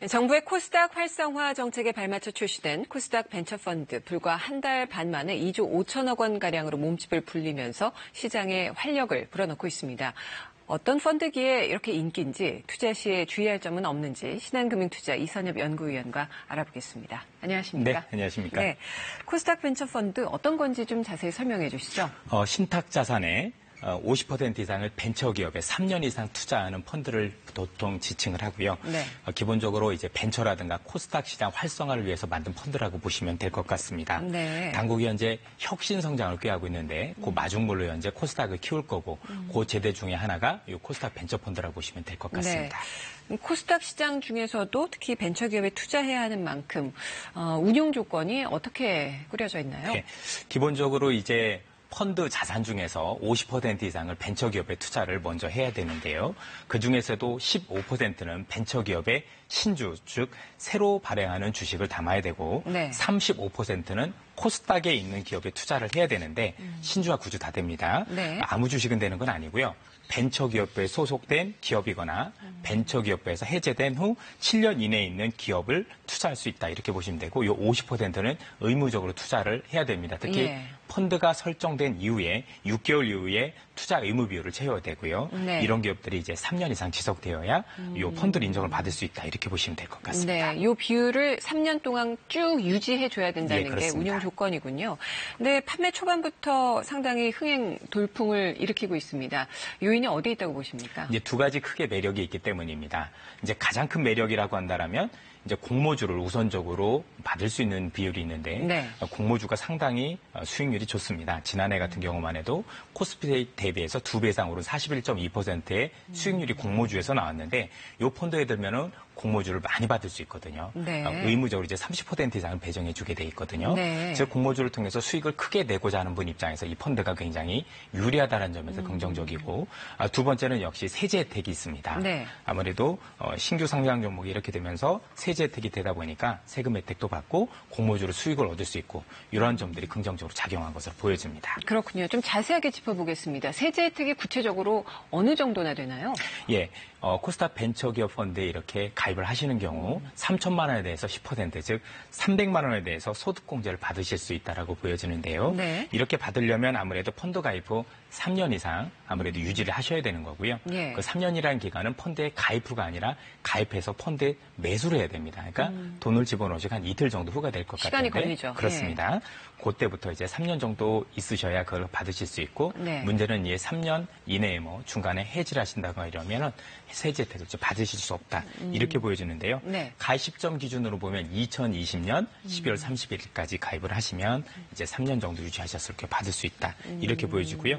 정부의 코스닥 활성화 정책에 발맞춰 출시된 코스닥 벤처펀드 불과 한 달 반 만에 2조 5천억 원가량으로 몸집을 불리면서 시장에 활력을 불어넣고 있습니다. 어떤 펀드기에 이렇게 인기인지 투자 시에 주의할 점은 없는지 신한금융투자 이선엽 연구위원과 알아보겠습니다. 안녕하십니까? 네, 안녕하십니까? 네, 코스닥 벤처펀드 어떤 건지 좀 자세히 설명해 주시죠. 신탁 자산의 50% 이상을 벤처기업에 3년 이상 투자하는 펀드를 보통 지칭을 하고요. 네. 기본적으로 이제 벤처라든가 코스닥 시장 활성화를 위해서 만든 펀드라고 보시면 될 것 같습니다. 네. 당국이 현재 혁신 성장을 꾀하고 있는데 그 마중물로 현재 코스닥을 키울 거고 그 제대 중에 하나가 이 코스닥 벤처 펀드라고 보시면 될 것 같습니다. 네. 코스닥 시장 중에서도 특히 벤처기업에 투자해야 하는 만큼 운용 조건이 어떻게 꾸려져 있나요? 네. 기본적으로 이제 펀드 자산 중에서 50% 이상을 벤처기업에 투자를 먼저 해야 되는데요. 그중에서도 15%는 벤처기업의 신주, 즉 새로 발행하는 주식을 담아야 되고 네. 35%는 코스닥에 있는 기업에 투자를 해야 되는데 신주와 구주 다 됩니다. 네. 아무 주식은 되는 건 아니고요. 벤처기업부에 소속된 기업이거나 벤처기업부에서 해제된 후 7년 이내에 있는 기업을 투자할 수 있다. 이렇게 보시면 되고 이 50%는 의무적으로 투자를 해야 됩니다. 특히 예. 펀드가 설정된 이후에 6개월 이후에 투자 의무 비율을 채워야 되고요. 네. 이런 기업들이 이제 3년 이상 지속되어야 이 펀드 인정을 받을 수 있다. 이렇게 보시면 될 것 같습니다. 네, 이 비율을 3년 동안 쭉 유지해 줘야 된다는 게 그렇습니다. 운용 조건이군요. 근데 판매 초반부터 상당히 흥행 돌풍을 일으키고 있습니다. 요인이 어디에 있다고 보십니까? 이제 두 가지 크게 매력이 있기 때문입니다. 이제 가장 큰 매력이라고 한다면 이제 공모주를 우선적으로 받을 수 있는 비율이 있는데 네. 공모주가 상당히 수익률이 좋습니다. 지난해 같은 경우만 해도 코스피 대비해서 2배 이상 오른 41.2%의 수익률이 공모주에서 나왔는데 이 펀드에 들면은 공모주를 많이 받을 수 있거든요. 네. 의무적으로 이제 30% 이상을 배정해 주게 돼 있거든요. 네. 즉 공모주를 통해서 수익을 크게 내고자 하는 분 입장에서 이 펀드가 굉장히 유리하다는 점에서 긍정적이고 두 번째는 역시 세제 혜택이 있습니다. 네. 아무래도 신규 상장 종목이 이렇게 되면서 세제 혜택이 되다 보니까 세금 혜택도 받고 공모주로 수익을 얻을 수 있고 이러한 점들이 긍정적으로 작용한 것으로 보여집니다. 그렇군요. 좀 자세하게 짚어보겠습니다. 세제 혜택이 구체적으로 어느 정도나 되나요? 예, 코스닥 벤처기업 펀드에 이렇게 가입을 하시는 경우 3천만 원에 대해서 10%, 즉 300만 원에 대해서 소득공제를 받으실 수 있다라고 보여지는데요. 네. 이렇게 받으려면 아무래도 펀드 가입 후 3년 이상 아무래도 유지를 하셔야 되는 거고요. 예. 그 3년이라는 기간은 펀드에 가입 후가 아니라 가입해서 펀드에 매수를 해야 됩니다. 그러니까 돈을 집어넣으시고 한 이틀 정도 후가 될 것 같은데 시간이 걸리죠. 그렇습니다. 그때부터 이제 3년 정도 있으셔야 그걸 받으실 수 있고 네. 문제는 이제 3년 이내에 뭐 중간에 해지를 하신다거나 이러면은 세제 혜택을 받으실 수 없다. 이렇게 보여지는데요. 네. 가입 시점 기준으로 보면 2020년 12월 31일까지 가입을 하시면 이제 3년 정도 유지하셨을 때 받을 수 있다. 이렇게 보여지고요.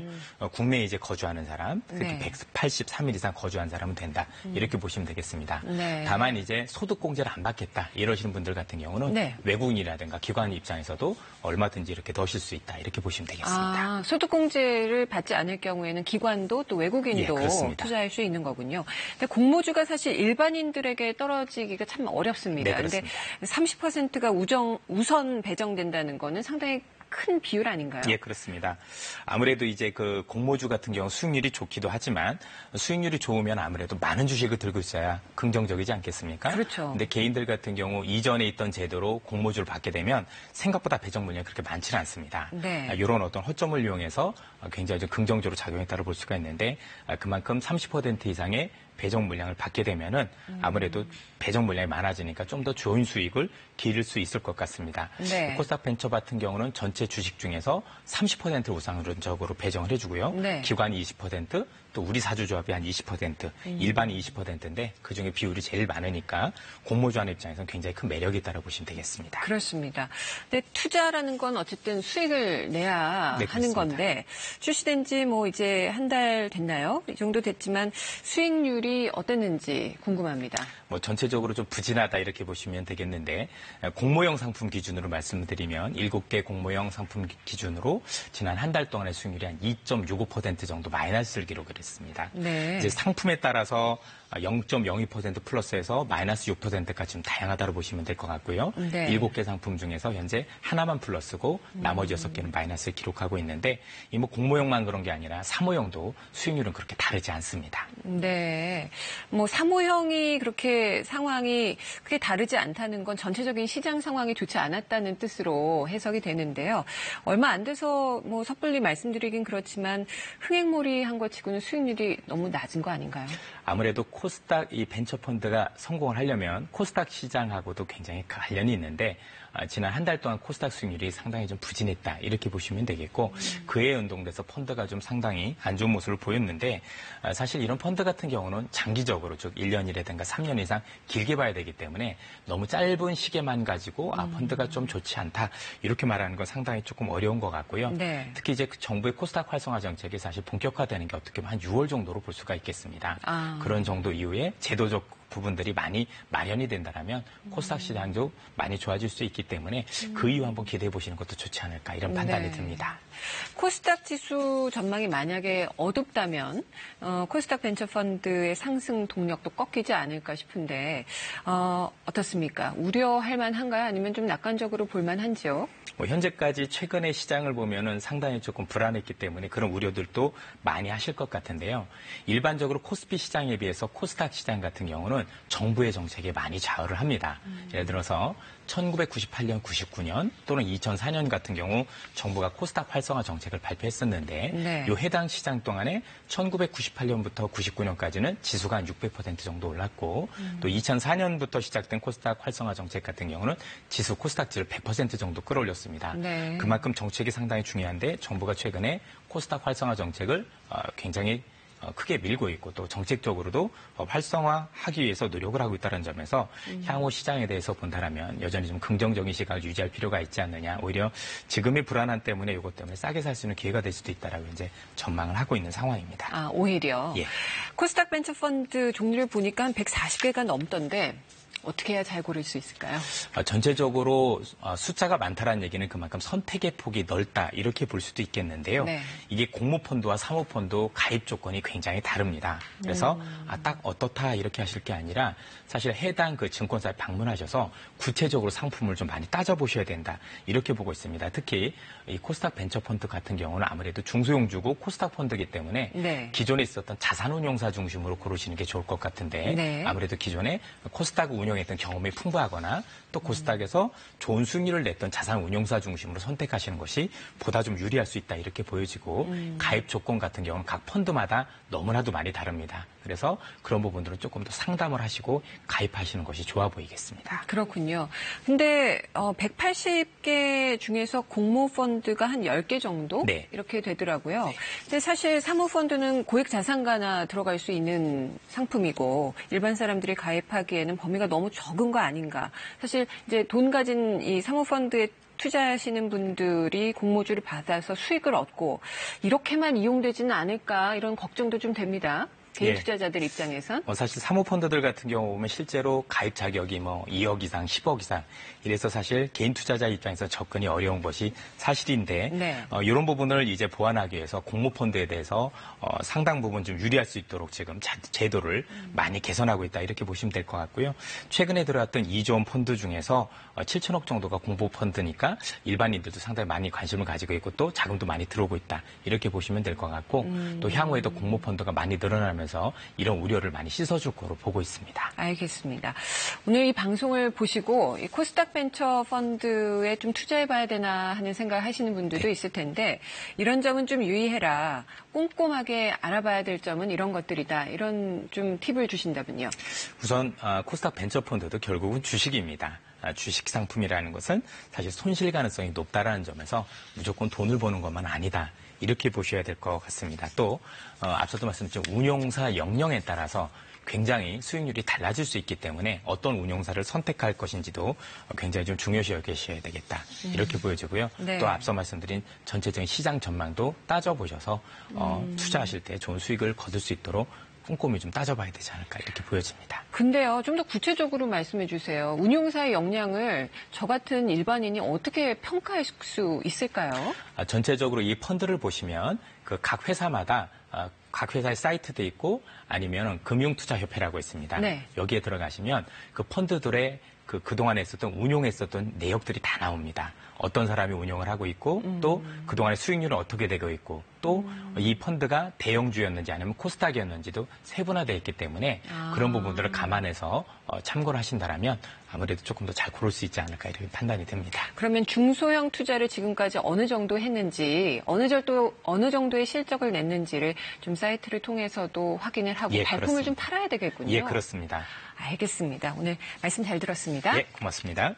국내에 이제 거주하는 사람, 특히 네. 183일 이상 거주한 사람은 된다. 이렇게 보시면 되겠습니다. 네. 다만 이제 소득공제를 안 받겠다. 이러시는 분들 같은 경우는 네. 외국인이라든가 기관 입장에서도 얼마든지 이렇게 넣으실 수 있다. 이렇게 보시면 되겠습니다. 소득공제를 받지 않을 경우에는 기관도 또 외국인도 예, 그렇습니다. 투자할 수 있는 거군요. 근데 공모주가 사실 일반인들에게 떨어지기가 참 어렵습니다. 네, 근데 그렇습니다. 30%가 우선 배정된다는 거는 상당히 큰 비율 아닌가요? 예, 그렇습니다. 아무래도 이제 그 공모주 같은 경우 수익률이 좋기도 하지만 수익률이 좋으면 아무래도 많은 주식을 들고 있어야 긍정적이지 않겠습니까? 그렇죠. 근데 개인들 같은 경우 이전에 있던 제도로 공모주를 받게 되면 생각보다 배정 물량이 그렇게 많지는 않습니다. 네. 이런 어떤 허점을 이용해서 굉장히 좀 긍정적으로 작용했다고 볼 수가 있는데 그만큼 30% 이상의 배정 물량을 받게 되면은 아무래도 배정 물량이 많아지니까 좀 더 좋은 수익을 기를 수 있을 것 같습니다. 네. 코스닥 벤처 같은 경우는 전체 주식 중에서 30% 우선적으로 배정을 해주고요. 네. 기관이 20%, 또 우리 사주조합이 한 20%, 일반이 20%인데 그중에 비율이 제일 많으니까 공모주하는 입장에서는 굉장히 큰 매력이 있다고 보시면 되겠습니다. 그렇습니다. 근데 투자라는 건 어쨌든 수익을 내야 네, 하는 그렇습니다. 건데 출시된 지 뭐 이제 한 달 됐나요? 이 정도 됐지만 수익률이 어땠는지 궁금합니다. 뭐 전체적으로 좀 부진하다 이렇게 보시면 되겠는데 공모형 상품 기준으로 말씀드리면 7개 공모형 상품 기준으로 지난 한 달 동안의 수익률이 한 2.65% 정도 마이너스를 기록을 했습니다. 네. 이제 상품에 따라서 0.02% 플러스에서 마이너스 6%까지 좀 다양하다고 보시면 될 것 같고요. 네. 7개 상품 중에서 현재 하나만 플러스고 나머지 6개는 마이너스를 기록하고 있는데 이 뭐 공모형만 그런 게 아니라 사모형도 수익률은 그렇게 다르지 않습니다. 네. 뭐 사모형이 그렇게 상황이 크게 다르지 않다는 건 전체적인 시장 상황이 좋지 않았다는 뜻으로 해석이 되는데요. 얼마 안 돼서 뭐 섣불리 말씀드리긴 그렇지만 흥행몰이 한 것 치고는 수익률이 너무 낮은 거 아닌가요? 아무래도 코스닥 이 벤처펀드가 성공을 하려면 코스닥 시장하고도 굉장히 관련이 있는데 지난 한 달 동안 코스닥 수익률이 상당히 좀 부진했다 이렇게 보시면 되겠고 그에 연동돼서 펀드가 좀 상당히 안 좋은 모습을 보였는데 사실 이런 펀드 같은 경우는 장기적으로 즉 1년이라든가 3년 이상 길게 봐야 되기 때문에 너무 짧은 시계만 가지고 펀드가 좀 좋지 않다 이렇게 말하는 건 상당히 조금 어려운 것 같고요. 네. 특히 이제 정부의 코스닥 활성화 정책이 사실 본격화되는 게 어떻게 보면 한 6월 정도로 볼 수가 있겠습니다. 그런 정도 이후에 제도적 부분들이 많이 마련이 된다면 코스닥 시장도 많이 좋아질 수 있기 때문에 그 이후 한번 기대해 보시는 것도 좋지 않을까 이런 판단이 듭니다. 코스닥 지수 전망이 만약에 어둡다면 코스닥 벤처펀드의 상승 동력도 꺾이지 않을까 싶은데 어떻습니까? 우려할 만한가요? 아니면 좀 낙관적으로 볼 만한지요? 현재까지 최근의 시장을 보면은 상당히 조금 불안했기 때문에 그런 우려들도 많이 하실 것 같은데요. 일반적으로 코스피 시장에 비해서 코스닥 시장 같은 경우는 정부의 정책에 많이 좌우를 합니다. 예를 들어서 1998년, 99년 또는 2004년 같은 경우 정부가 코스닥 활성화 정책을 발표했었는데 네. 요 해당 시장 동안에 1998년부터 99년까지는 지수가 한 600% 정도 올랐고 또 2004년부터 시작된 코스닥 활성화 정책 같은 경우는 지수 코스닥 지수를 100% 정도 끌어올렸습니다. 네. 그만큼 정책이 상당히 중요한데 정부가 최근에 코스닥 활성화 정책을 굉장히 크게 밀고 있고 또 정책적으로도 활성화하기 위해서 노력을 하고 있다는 점에서 향후 시장에 대해서 본다라면 여전히 좀 긍정적인 시각을 유지할 필요가 있지 않느냐. 오히려 지금의 불안함 때문에 이것 때문에 싸게 살 수 있는 기회가 될 수도 있다라고 이제 전망을 하고 있는 상황입니다. 오히려. 예. 코스닥 벤처펀드 종류를 보니까 한 140개가 넘던데 어떻게 해야 잘 고를 수 있을까요? 전체적으로 숫자가 많다라는 얘기는 그만큼 선택의 폭이 넓다 이렇게 볼 수도 있겠는데요. 네. 이게 공모펀드와 사모펀드 가입 조건이 굉장히 다릅니다. 그래서 딱 어떻다 이렇게 하실 게 아니라 사실 해당 그 증권사에 방문하셔서 구체적으로 상품을 좀 많이 따져보셔야 된다 이렇게 보고 있습니다. 특히 이 코스닥 벤처펀드 같은 경우는 아무래도 중소형주고 코스닥 펀드이기 때문에 네. 기존에 있었던 자산운용사 중심으로 고르시는 게 좋을 것 같은데 네. 아무래도 기존에 코스닥 운용했던 경험이 풍부하거나 또 코스닥에서 좋은 수익률을 냈던 자산운용사 중심으로 선택하시는 것이 보다 좀 유리할 수 있다 이렇게 보여지고 가입 조건 같은 경우는 각 펀드마다 너무나도 많이 다릅니다. 그래서 그런 부분들은 조금 더 상담을 하시고 가입하시는 것이 좋아 보이겠습니다. 그렇군요. 근데 180개 중에서 공모펀드가 한 10개 정도 네. 이렇게 되더라고요. 네. 근데 사실 사모펀드는 고액 자산가나 들어갈 수 있는 상품이고 일반 사람들이 가입하기에는 범위가 너무 적은 거 아닌가. 사실 이제 돈 가진 이 사모펀드에 투자하시는 분들이 공모주를 받아서 수익을 얻고 이렇게만 이용되지는 않을까 이런 걱정도 좀 됩니다. 개인 예. 투자자들 입장에선. 사실 사모펀드들 같은 경우 보면 실제로 가입 자격이 2억 이상, 10억 이상 이래서 사실 개인 투자자 입장에서 접근이 어려운 것이 사실인데 네. 이런 부분을 이제 보완하기 위해서 공모펀드에 대해서 상당 부분 좀 유리할 수 있도록 지금 제도를 많이 개선하고 있다 이렇게 보시면 될 것 같고요. 최근에 들어왔던 2조 원 펀드 중에서 7천억 정도가 공모펀드니까 일반인들도 상당히 많이 관심을 가지고 있고 또 자금도 많이 들어오고 있다 이렇게 보시면 될 것 같고 또 향후에도 공모펀드가 많이 늘어나면서 이런 우려를 많이 씻어줄 거로 보고 있습니다. 알겠습니다. 오늘 이 방송을 보시고 이 코스닥 벤처 펀드에 좀 투자해봐야 되나 하는 생각을 하시는 분들도 있을 텐데 이런 점은 좀 유의해라. 꼼꼼하게 알아봐야 될 점은 이런 것들이다. 이런 좀 팁을 주신다면요. 우선 코스닥 벤처 펀드도 결국은 주식입니다. 주식 상품이라는 것은 사실 손실 가능성이 높다라는 점에서 무조건 돈을 버는 것만 아니다. 이렇게 보셔야 될 것 같습니다. 또 앞서도 말씀드린 운용사 역량에 따라서 굉장히 수익률이 달라질 수 있기 때문에 어떤 운용사를 선택할 것인지도 굉장히 좀 중요시 여기셔야 되겠다. 이렇게 보여지고요. 네. 또 앞서 말씀드린 전체적인 시장 전망도 따져보셔서 투자하실 때 좋은 수익을 거둘 수 있도록 꼼꼼히 좀 따져봐야 되지 않을까 이렇게 보여집니다. 근데요, 좀 더 구체적으로 말씀해 주세요. 운용사의 역량을 저 같은 일반인이 어떻게 평가할 수 있을까요? 전체적으로 이 펀드를 보시면 그 각 회사마다 각 회사의 사이트도 있고 아니면 금융투자협회라고 있습니다. 네. 여기에 들어가시면 그 펀드들의 그동안에 있었던 운용했었던 내역들이 다 나옵니다. 어떤 사람이 운용을 하고 있고 또 그동안의 수익률은 어떻게 되고 있고 또 이 펀드가 대형주였는지 아니면 코스닥이었는지도 세분화되어 있기 때문에 그런 부분들을 감안해서 참고를 하신다면 아무래도 조금 더 잘 고를 수 있지 않을까 이렇게 판단이 됩니다. 그러면 중소형 투자를 지금까지 어느 정도 했는지, 어느 정도의 실적을 냈는지를 좀 사이트를 통해서도 확인을 하고 예, 발품을 그렇습니다. 좀 팔아야 되겠군요. 예, 그렇습니다. 알겠습니다. 오늘 말씀 잘 들었습니다. 예, 고맙습니다.